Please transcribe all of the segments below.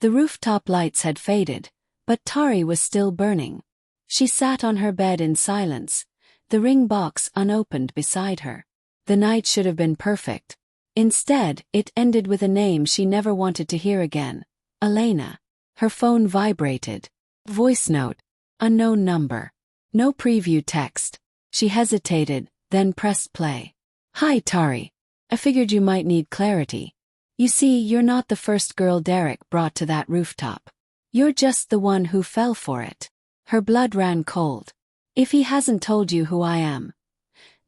The rooftop lights had faded, but Tari was still burning. She sat on her bed in silence, the ring box unopened beside her. The night should have been perfect. Instead, it ended with a name she never wanted to hear again. Elena. Her phone vibrated. Voice note. Unknown number. No preview text. She hesitated, then pressed play. Hi Tari. I figured you might need clarity. You see, you're not the first girl Derek brought to that rooftop. You're just the one who fell for it. Her blood ran cold. If he hasn't told you who I am,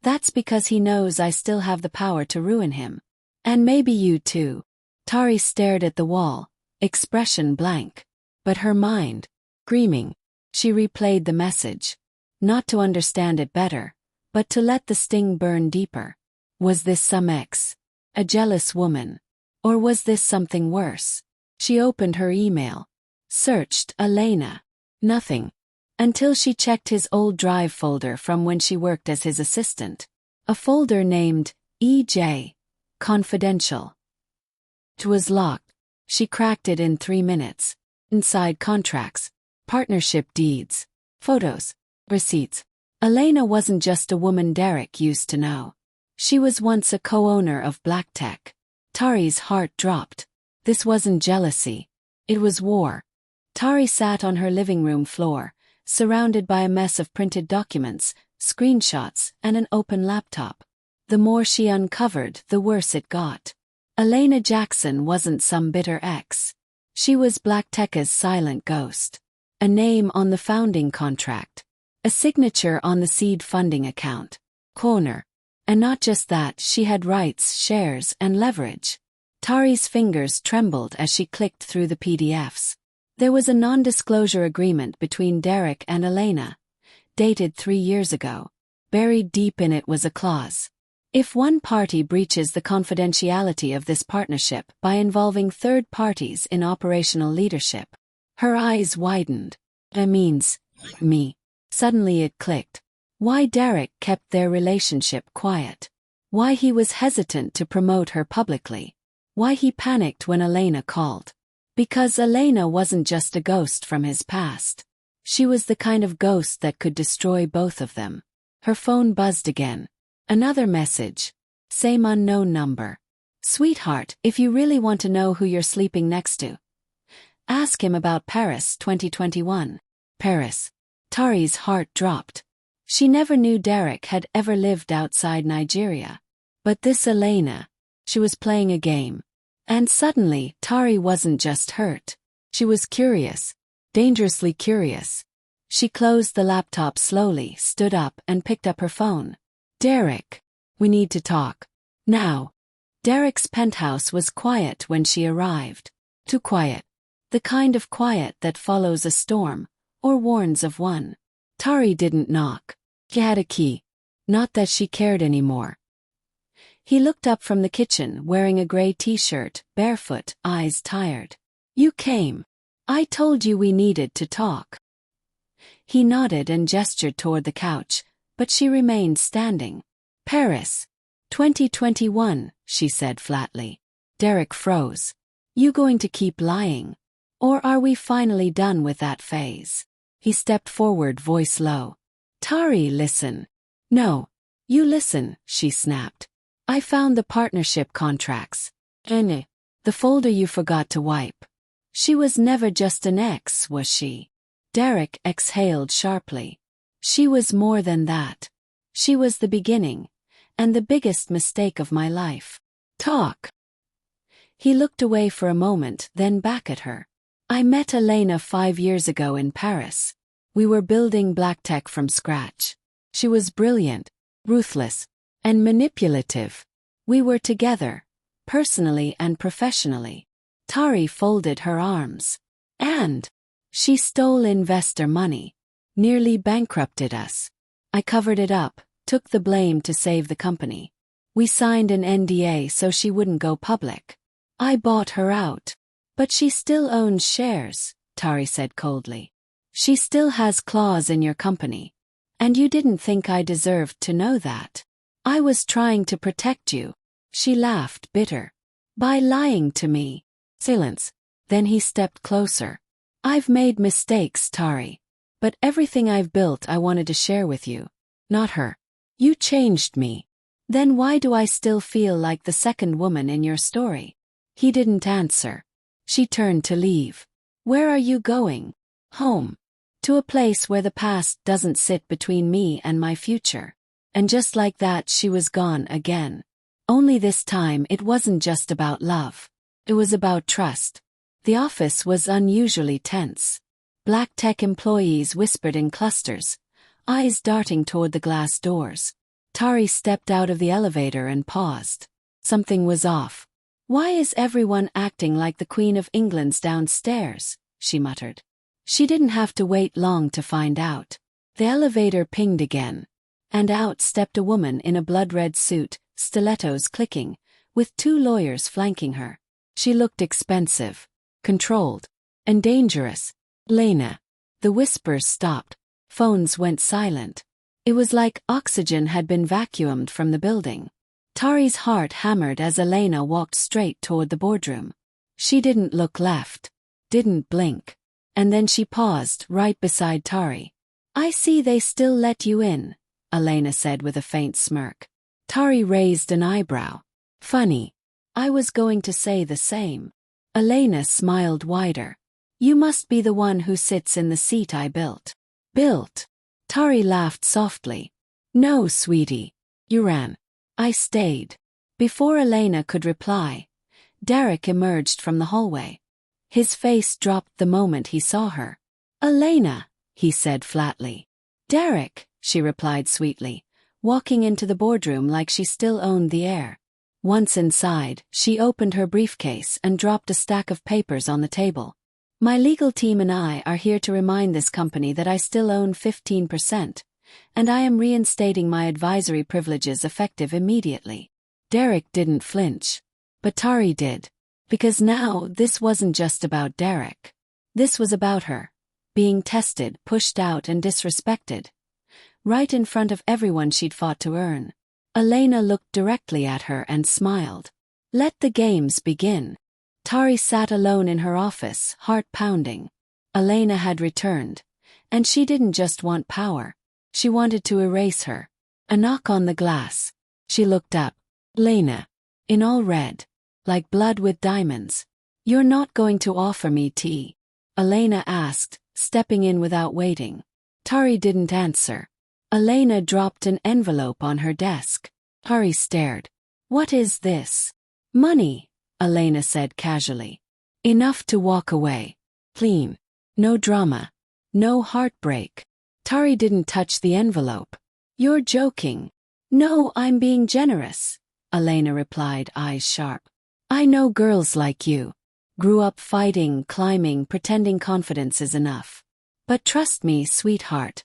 that's because he knows I still have the power to ruin him. And maybe you too. Tari stared at the wall, expression blank. But her mind, screaming. She replayed the message. Not to understand it better, but to let the sting burn deeper. Was this some ex? A jealous woman? Or was this something worse? She opened her email. Searched Elena. Nothing. Until she checked his old drive folder from when she worked as his assistant. A folder named E.J. Confidential. It was locked. She cracked it in 3 minutes. Inside contracts, partnership deeds, photos, receipts. Elena wasn't just a woman Derek used to know. She was once a co-owner of Black Tech. Tari's heart dropped. This wasn't jealousy. It was war. Tari sat on her living room floor, surrounded by a mess of printed documents, screenshots, and an open laptop. The more she uncovered, the worse it got. Elena Jackson wasn't some bitter ex. She was Black Tech's silent ghost. A name on the founding contract. A signature on the seed funding account. Corner. And not just that, she had rights, shares, and leverage. Tari's fingers trembled as she clicked through the PDFs. There was a non-disclosure agreement between Derek and Elena, dated 3 years ago. Buried deep in it was a clause. If one party breaches the confidentiality of this partnership by involving third parties in operational leadership. Her eyes widened. That means, me. Suddenly it clicked. Why Derek kept their relationship quiet. Why he was hesitant to promote her publicly. Why he panicked when Elena called. Because Elena wasn't just a ghost from his past. She was the kind of ghost that could destroy both of them. Her phone buzzed again. Another message. Same unknown number. Sweetheart, if you really want to know who you're sleeping next to, ask him about Paris 2021. Paris. Tari's heart dropped. She never knew Derek had ever lived outside Nigeria. But this Elena, she was playing a game. And suddenly, Tari wasn't just hurt. She was curious. Dangerously curious. She closed the laptop slowly, stood up, and picked up her phone. Derek. We need to talk. Now. Derek's penthouse was quiet when she arrived. Too quiet. The kind of quiet that follows a storm, or warns of one. Tari didn't knock. He had a key. Not that she cared anymore. He looked up from the kitchen wearing a gray t-shirt, barefoot, eyes tired. You came. I told you we needed to talk. He nodded and gestured toward the couch, but she remained standing. Paris. 2021, she said flatly. Derek froze. You going to keep lying? Or are we finally done with that phase? He stepped forward, voice low. Tari, listen. No. You listen, she snapped. I found the partnership contracts. The folder you forgot to wipe. She was never just an ex, was she? Derek exhaled sharply. She was more than that. She was the beginning, and the biggest mistake of my life. Talk. He looked away for a moment, then back at her. I met Elena 5 years ago in Paris. We were building Black Tech from scratch. She was brilliant, ruthless, and manipulative. We were together, personally and professionally. Tari folded her arms. And she stole investor money. Nearly bankrupted us. I covered it up, took the blame to save the company. We signed an NDA so she wouldn't go public. I bought her out. But she still owns shares, Tari said coldly. She still has claws in your company. And you didn't think I deserved to know that. I was trying to protect you. She laughed, bitter. By lying to me. Silence. Then he stepped closer. I've made mistakes, Tari. But everything I've built I wanted to share with you. Not her. You changed me. Then why do I still feel like the second woman in your story? He didn't answer. She turned to leave. Where are you going? Home. To a place where the past doesn't sit between me and my future. And just like that she was gone again. Only this time it wasn't just about love. It was about trust. The office was unusually tense. Black tech employees whispered in clusters, eyes darting toward the glass doors. Tari stepped out of the elevator and paused. Something was off. Why is everyone acting like the Queen of England's downstairs? She muttered. She didn't have to wait long to find out. The elevator pinged again. And out stepped a woman in a blood-red suit, stilettos clicking, with 2 lawyers flanking her. She looked expensive, controlled, and dangerous. Lena. The whispers stopped. Phones went silent. It was like oxygen had been vacuumed from the building. Tari's heart hammered as Elena walked straight toward the boardroom. She didn't look left, didn't blink. And then she paused right beside Tari. I see they still let you in, Elena said with a faint smirk. Tari raised an eyebrow. Funny. I was going to say the same. Elena smiled wider. You must be the one who sits in the seat I built. Built? Tari laughed softly. No, sweetie. You ran. I stayed. Before Elena could reply, Derek emerged from the hallway. His face dropped the moment he saw her. Elena, he said flatly. Derek, she replied sweetly, walking into the boardroom like she still owned the air. Once inside, she opened her briefcase and dropped a stack of papers on the table. My legal team and I are here to remind this company that I still own 15%. And I am reinstating my advisory privileges effective immediately. Derek didn't flinch. But Tari did. Because now this wasn't just about Derek. This was about her. Being tested, pushed out and disrespected. Right in front of everyone she'd fought to earn. Elena looked directly at her and smiled. Let the games begin. Tari sat alone in her office, heart pounding. Elena had returned. And she didn't just want power. She wanted to erase her. A knock on the glass. She looked up. Lena. In all red. Like blood with diamonds. You're not going to offer me tea? Elena asked, stepping in without waiting. Tari didn't answer. Elena dropped an envelope on her desk. Tari stared. What is this? Money, Elena said casually. Enough to walk away. Clean. No drama. No heartbreak. Tari didn't touch the envelope. You're joking. No, I'm being generous, Elena replied, eyes sharp. I know girls like you. Grew up fighting, climbing, pretending confidence is enough. But trust me, sweetheart.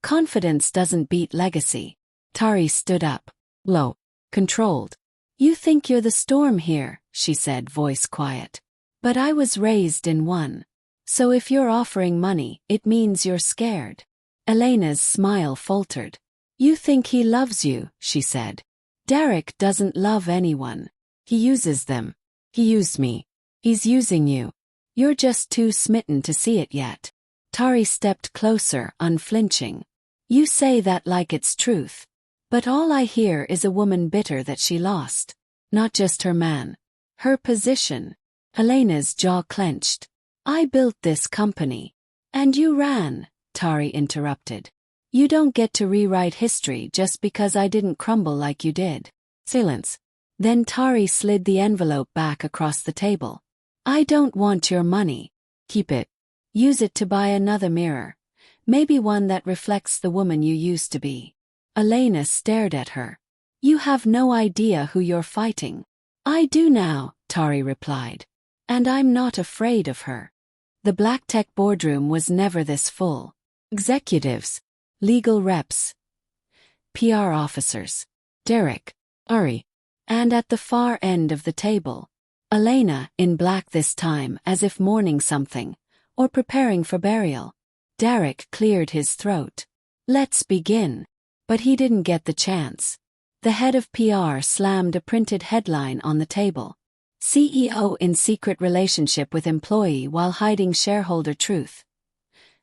Confidence doesn't beat legacy. Tari stood up. Low. Controlled. You think you're the storm here, she said, voice quiet. But I was raised in one. So if you're offering money, it means you're scared. Elena's smile faltered. You think he loves you, she said. Derek doesn't love anyone. He uses them. He used me. He's using you. You're just too smitten to see it yet. Tari stepped closer, unflinching. You say that like it's truth. But all I hear is a woman bitter that she lost. Not just her man. Her position. Elena's jaw clenched. I built this company. And you ran, Tari interrupted. You don't get to rewrite history just because I didn't crumble like you did. Silence. Then Tari slid the envelope back across the table. I don't want your money. Keep it. Use it to buy another mirror. Maybe one that reflects the woman you used to be. Elena stared at her. You have no idea who you're fighting. I do now, Tari replied. And I'm not afraid of her. The black tech boardroom was never this full. Executives, legal reps, PR officers, Derek, Uri, and at the far end of the table, Elena, in black this time as if mourning something, or preparing for burial. Derek cleared his throat. Let's begin. But he didn't get the chance. The head of PR slammed a printed headline on the table. CEO in secret relationship with employee while hiding shareholder truth.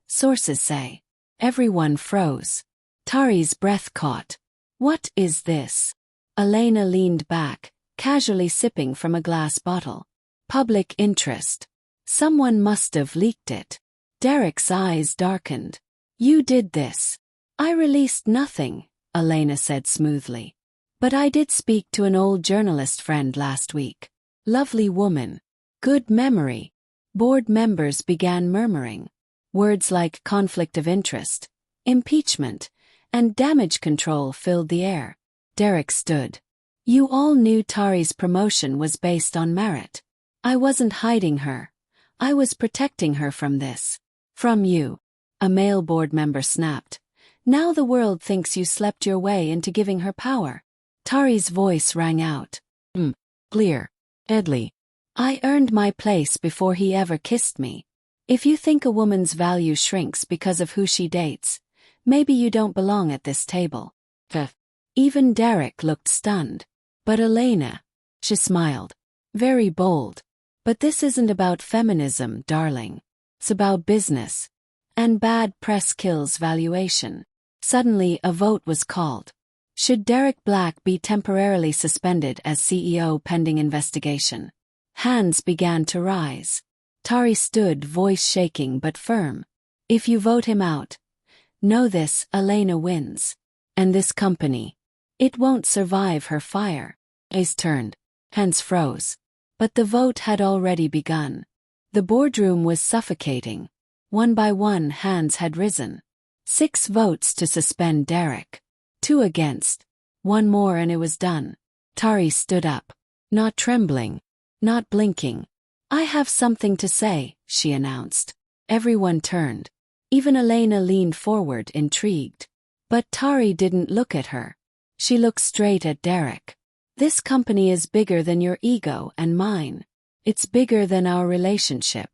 Sources say. Everyone froze. Tari's breath caught. What is this? Elena leaned back, casually sipping from a glass bottle. Public interest. Someone must have leaked it. Derek's eyes darkened. You did this. I released nothing, Elena said smoothly. But I did speak to an old journalist friend last week. Lovely woman. Good memory. Board members began murmuring. Words like conflict of interest, impeachment, and damage control filled the air. Derek stood. You all knew Tari's promotion was based on merit. I wasn't hiding her. I was protecting her from this. From you. A male board member snapped. Now the world thinks you slept your way into giving her power. Tari's voice rang out. Clear. Deadly. I earned my place before he ever kissed me. If you think a woman's value shrinks because of who she dates, maybe you don't belong at this table. Even Derek looked stunned. But Elena, she smiled. Very bold. But this isn't about feminism, darling. It's about business. And bad press kills valuation. Suddenly a vote was called. Should Derek Black be temporarily suspended as CEO pending investigation? Hands began to rise. Tari stood, voice shaking but firm. If you vote him out, know this, Elena wins. And this company, it won't survive her fire. Eyes turned. Hands froze. But the vote had already begun. The boardroom was suffocating. One by one hands had risen. 6 votes to suspend Derek. 2 against. 1 more and it was done. Tari stood up. Not trembling. Not blinking. I have something to say, she announced. Everyone turned. Even Elena leaned forward, intrigued. But Tari didn't look at her. She looked straight at Derek. This company is bigger than your ego and mine. It's bigger than our relationship.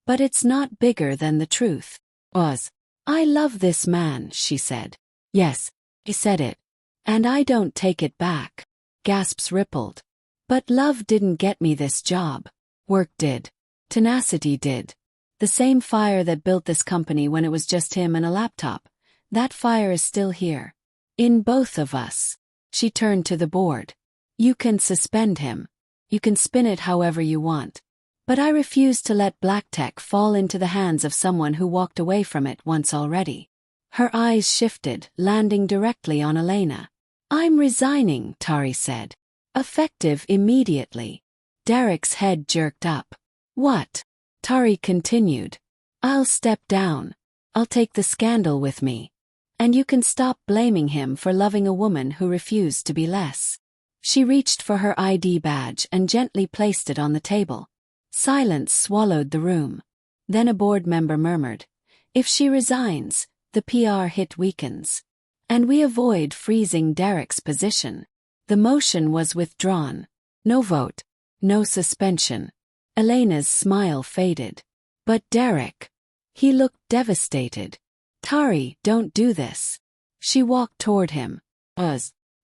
But it's not bigger than the truth. I love this man, she said. Yes, he said it. And I don't take it back. Gasps rippled. But love didn't get me this job. Work did. Tenacity did. The same fire that built this company when it was just him and a laptop. That fire is still here. In both of us. She turned to the board. You can suspend him. You can spin it however you want. But I refuse to let Black Tech fall into the hands of someone who walked away from it once already. Her eyes shifted, landing directly on Elena. I'm resigning, Tari said. Effective immediately. Derek's head jerked up. What? Tari continued. I'll step down. I'll take the scandal with me. And you can stop blaming him for loving a woman who refused to be less. She reached for her ID badge and gently placed it on the table. Silence swallowed the room. Then a board member murmured, if she resigns, the PR hit weakens. And we avoid freezing Derek's position. The motion was withdrawn. No vote. No suspension. Elena's smile faded. But Derek. He looked devastated. Tari, don't do this. She walked toward him.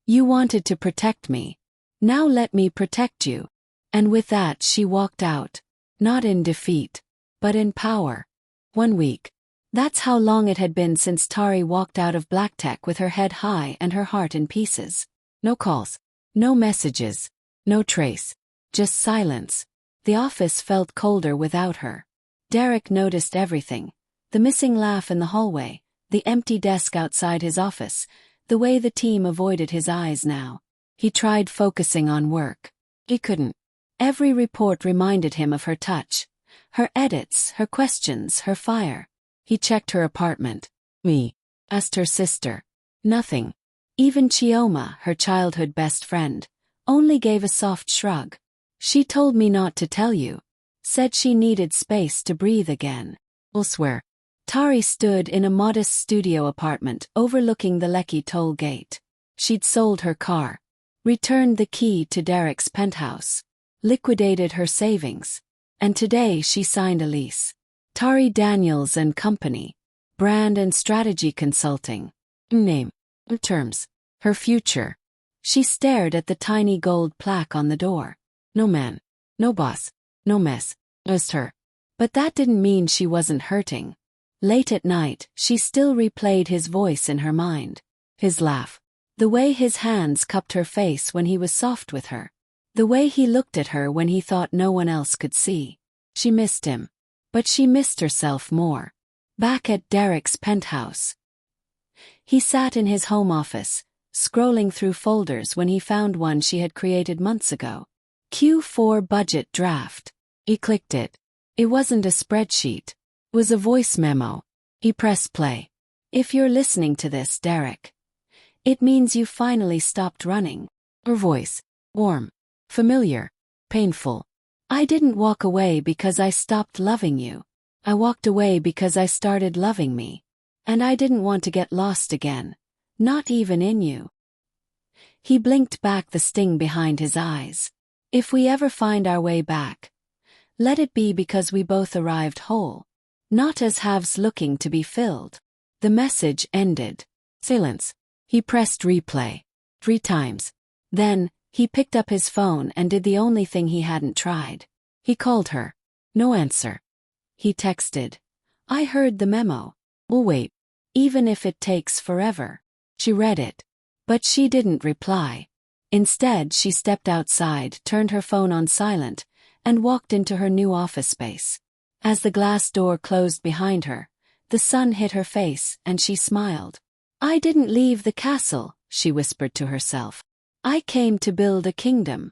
You wanted to protect me. Now let me protect you. And with that she walked out. Not in defeat. But in power. 1 week. That's how long it had been since Tari walked out of Black Tech with her head high and her heart in pieces. No calls. No messages. No trace. Just silence. The office felt colder without her. Derek noticed everything. The missing laugh in the hallway. The empty desk outside his office. The way the team avoided his eyes now. He tried focusing on work. He couldn't. Every report reminded him of her touch. Her edits, her questions, her fire. He checked her apartment. Me? Asked her sister. Nothing. Even Chioma, her childhood best friend, only gave a soft shrug. She told me not to tell you. Said she needed space to breathe again. Elsewhere. Tari stood in a modest studio apartment overlooking the Lekki toll gate. She'd sold her car. Returned the key to Derek's penthouse. Liquidated her savings. And today she signed a lease. Tari Daniels and Company. Brand and strategy consulting. Name. Terms. Her future. She stared at the tiny gold plaque on the door. No man. No boss. No mess. Just her. But that didn't mean she wasn't hurting. Late at night, she still replayed his voice in her mind. His laugh. The way his hands cupped her face when he was soft with her. The way he looked at her when he thought no one else could see. She missed him. But she missed herself more. Back at Derek's penthouse. He sat in his home office, scrolling through folders when he found one she had created months ago. Q4 budget draft. He clicked it. It wasn't a spreadsheet. It was a voice memo. He pressed play. If you're listening to this, Derek, it means you finally stopped running. Her voice. Warm. Familiar. Painful. I didn't walk away because I stopped loving you. I walked away because I started loving me. And I didn't want to get lost again. Not even in you. He blinked back the sting behind his eyes. If we ever find our way back, let it be because we both arrived whole, not as halves looking to be filled. The message ended. Silence. He pressed replay 3 times. Then, he picked up his phone and did the only thing he hadn't tried. He called her. No answer. He texted. I heard the memo. We'll wait. Even if it takes forever. She read it. But she didn't reply. Instead, she stepped outside, turned her phone on silent, and walked into her new office space. As the glass door closed behind her, the sun hit her face and she smiled. I didn't leave the castle, she whispered to herself. I came to build a kingdom.